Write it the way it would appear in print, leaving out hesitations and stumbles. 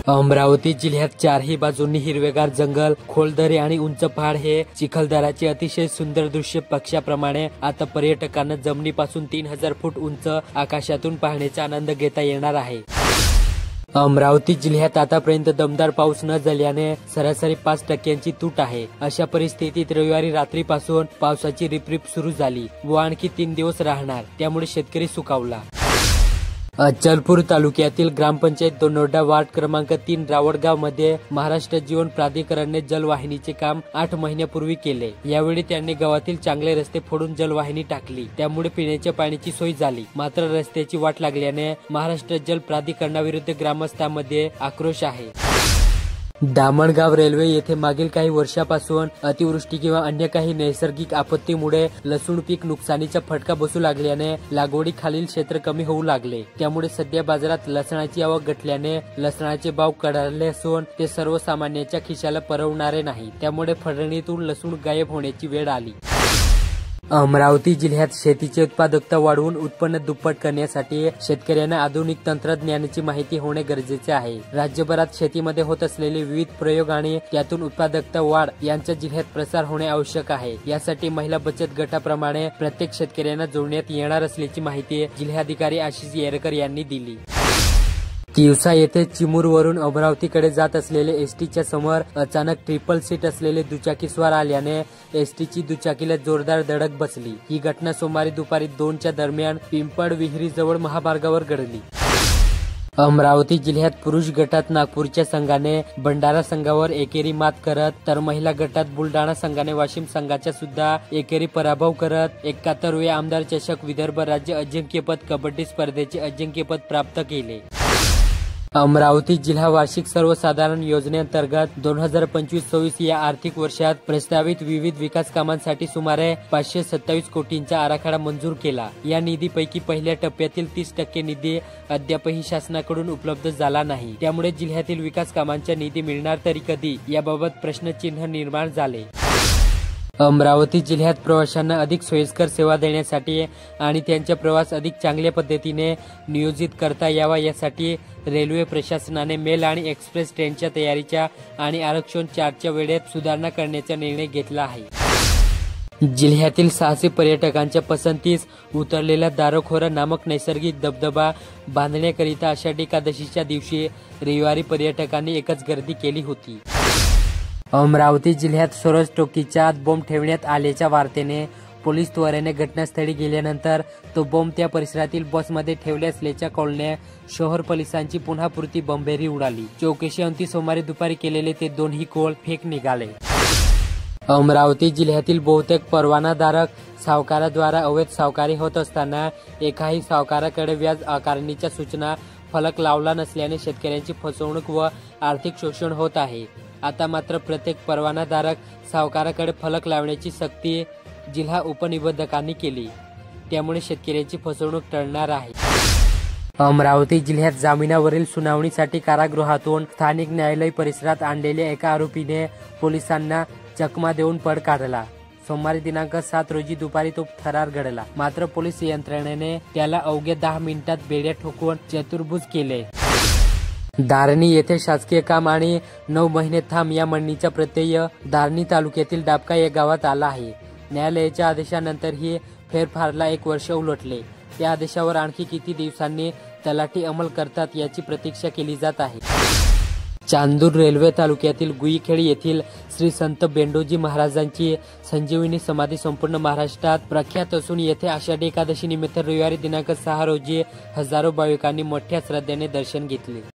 अमरावती जिल्ह्यात चारही बाजूंनी हिरवेगार जंगल, खोल दरी आणि उंच पहाड हे चिखलदराचे अतिशय सुंदर दृश्य पक्षाप्रमाणे आता पर्यटकांना जमिनीपासून 3000 फूट उंच आकाशातून पाहण्याचा आनंद घेता येणार आहे। अमरावती जिल्ह्यात आतापर्यंत दमदार पाऊस न झाल्याने सरासरी 5% तूट आहे। अशा परिस्थितीत रविवारी रात्रीपासून पावसाची रिपरिप सुरू झाली व आणखी 3 दिवस राहणार, त्यामुळे शेतकरी सुखावला। अचलपूर तालुक्यातील ग्रामपंचायत दोनोर्डा वार्ड क्रमांक 3 रावडगाव मध्ये महाराष्ट्र जीवन प्राधिकरणने जलवाहिनीचे काम 8 महिन्यापूर्वी केले। यावेळी त्यांनी गावातील चांगले रस्ते फोडून जलवाहिनी टाकली, त्यामुळे पिण्याच्या पाण्याची सोय झाली। मात्र रस्त्याची वाट लागल्याने महाराष्ट्र जल प्राधिकरणाविरुद्ध ग्रामस्थांमध्ये आक्रोश आहे। दामणगाव रेल्वे येथे मागील काही वर्षापासून अतिवृष्टी किंवा अन्य काही नैसर्गिक आपत्तीमुळे लसूण पीक नुकसानीचा फटका बसू लागल्याने लागवडीखालील क्षेत्र कमी होऊ लागले। त्यामुळे सध्या बाजारात लसणाची आवक घटल्याने लसणाचे भाव कडाडले असून ते सर्वसामान्यांच्या खिशाला परवडणारे नाही। त्यामुळे फळणीतून लसूण गायब होण्याची वेळ आली। अमरावती जिल्ह्यात शेतीची उत्पादकता वाढवून उत्पन्न दुप्पट करण्यासाठी शेतकऱ्यांना आधुनिक तंत्रज्ञानाची माहिती होणे गरजेचे आहे। राज्यभरात शेतीमध्ये होत असलेले विविध प्रयोग आणि त्यातून उत्पादकता वाढ यांचा जिल्ह्यात प्रसार होणे आवश्यक आहे। यासाठी महिला बचत गटाप्रमाणे प्रत्येक शेतकऱ्यांना जोडण्यात येणार असल्याची माहिती जिल्हाधिकारी आशिष येरकर यांनी दिली। तिवसा येथे चिमूरवरून अमरावतीकडे जात असलेले एसटीच्या समोर अचानक ट्रिपल सीट असलेले दुचाकीस्वार आल्याने एसटीची दुचाकीला जोरदार धडक बसली। ही घटना सोमवारी दुपारी 2च्या दरम्यान पिंपळ विहिरी जवळ महामार्गावर घडली। अमरावती जिल्ह्यात पुरुष गटात नागपूरच्या संघाने भंडारा संघावर एकेरी मात करत तर महिला गटात बुलढाणा संघाने वाशिम संघाचा सुद्धा एकेरी पराभव करत 71व्या आमदार चषक विदर्भ राज्य अजिंक्यपद कबड्डी स्पर्धेचे अजिंक्यपद प्राप्त केले। अमरावती जिल्हा वार्षिक सर्वसाधारण योजनेअंतर्गत 2025-26 या आर्थिक वर्षात प्रस्तावित विविध विकास कामांसाठी सुमारे 527 कोटींचा आराखडा मंजूर केला। या निधीपैकी पहिल्या टप्प्यातील 30% निधी अद्यापही शासनाकडून उपलब्ध झाला नाही। त्यामुळे जिल्ह्यातील विकास कामांचा निधी मिळणार तरी कधी याबाबत प्रश्नचिन्ह निर्माण झाले। अमरावती जिल्ह्यात प्रवाशांना अधिक सोयीस्कर सेवा देण्यासाठी आणि त्यांचा प्रवास अधिक चांगल्या पद्धतीने नियोजित करता यावा यासाठी रेल्वे प्रशासनाने मेल आणि एक्सप्रेस ट्रेनच्या तयारीच्या आणि आरक्षण चार्टच्या वेळेत सुधारणा करण्याचा निर्णय घेतला आहे। जिल्ह्यातील साहसी पर्यटकांच्या पसंतीस उतरलेला दारोखोरा नामक नैसर्गिक धबधबा बांधण्याकरिता आषाढी एकादशीच्या दिवशी रविवारी पर्यटकांनी एकच गर्दी केली होती। अमरावती जिल्ह्यात सरोज टोकीच्या आत बॉम्ब ठेवण्यात आल्याच्या वार्तेने पोलीस त्वरेने घटनास्थळी गेल्यानंतर तो बॉम्ब त्या परिसरातील बसमध्ये ठेवले असल्याच्या कळल्याने शहर पोलिसांची पुन्हा पुरती बंबेरी उडाली। चौकशीअंती सोमवारी दुपारी केलेले ते दोन्ही कोळ फेक निघाले। अमरावती जिल्ह्यातील बहुतेक परवानाधारक सावकाराद्वारा अवैध सावकारी होत असताना एकाही सावकाराकडे व्याज आकारणीच्या सूचना फलक लावला नसल्याने शेतकऱ्यांची फसवणूक व आर्थिक शोषण होत आहे। आता मात्र प्रत्येक परवानाधारक सावकाराकडे फलक लावण्याची सक्ती जिल्हा उपनिबंधकांनी केली, त्यामुळे शेतकऱ्यांची फसवणूक टळणार आहे। अमरावती जिल्ह्यात जामिनावरील सुनावणीसाठी कारागृहातून स्थानिक न्यायालय परिसरात आणलेल्या एका आरोपीने पोलिसांना चकमा देऊन पळ काढला। सोमवारी दिनांक 7 रोजी दुपारी तो फरार घडला। मात्र पोलीस यंत्रणेने त्याला अवघ्या 10 मिनिटात बेड्या ठोकून चतुर्भुज केले। धारणी येथे शासकीय काम आणि 9 महिने थांब या म्हणणीचा प्रत्यय धारणी तालुक्यातील डाबका या गावात आला आहे। न्यायालयाच्या आदेशानंतर ही फेरफारला 1 वर्ष उलटले। त्या आदेशावर आणखी किती दिवसांनी तलाठी अंमल करतात याची प्रतीक्षा केली जात आहे। चांदूर रेल्वे तालुक्यातील गुईखेड येथील श्री संत बेंडोजी महाराजांची संजीवनी समाधी संपूर्ण महाराष्ट्रात प्रख्यात असून येथे आषाढी एकादशी निमित्त रविवारी दिनांक 6 रोजी हजारो भाविकांनी मोठ्या श्रद्धेने दर्शन घेतले।